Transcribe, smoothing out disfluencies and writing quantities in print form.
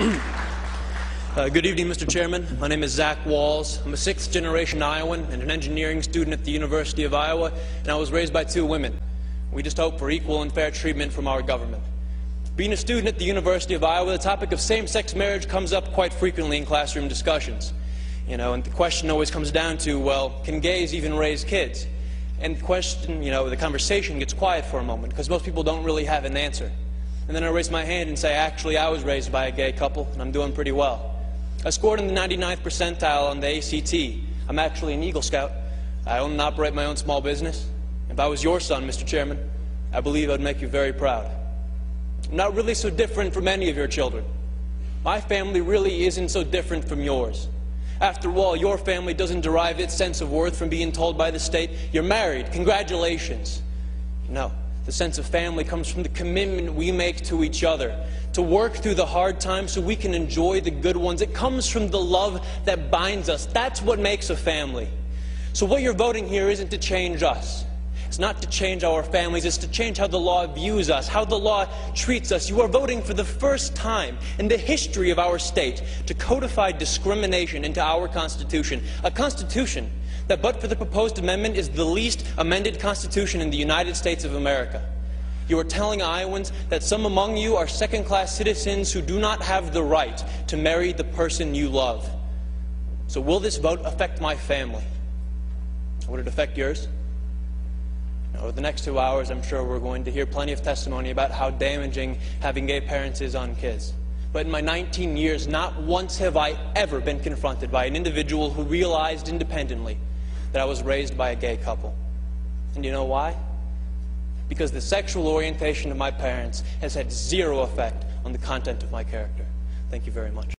Good evening, Mr. Chairman. My name is Zach Walls. I'm a sixth-generation Iowan and an engineering student at the University of Iowa, and I was raised by two women. We just hope for equal and fair treatment from our government. Being a student at the University of Iowa, the topic of same-sex marriage comes up quite frequently in classroom discussions. And the question always comes down to, well, can gays even raise kids? And the question, the conversation gets quiet for a moment because most people don't really have an answer. And then I raise my hand and say, actually, I was raised by a gay couple, and I'm doing pretty well. I scored in the 99th percentile on the ACT. I'm actually an Eagle Scout. I own and operate my own small business. If I was your son, Mr. Chairman, I believe I'd make you very proud. I'm not really so different from any of your children. My family really isn't so different from yours. After all, your family doesn't derive its sense of worth from being told by the state, you're married, congratulations. No, the sense of family comes from the commitment we make to each other, to work through the hard times so we can enjoy the good ones. It comes from the love that binds us. That's what makes a family. So what you're voting here isn't to change us. It's not to change our families. It's to change how the law views us, how the law treats us. You are voting for the first time in the history of our state to codify discrimination into our Constitution, a Constitution that, but for the proposed amendment, is the least amended Constitution in the United States of America. You are telling Iowans that some among you are second-class citizens who do not have the right to marry the person you love. So will this vote affect my family? Would it affect yours? Over the next 2 hours, I'm sure we're going to hear plenty of testimony about how damaging having gay parents is on kids. But in my 19 years, not once have I ever been confronted by an individual who realized independently that I was raised by a gay couple. And you know why? Because the sexual orientation of my parents has had zero effect on the content of my character. Thank you very much.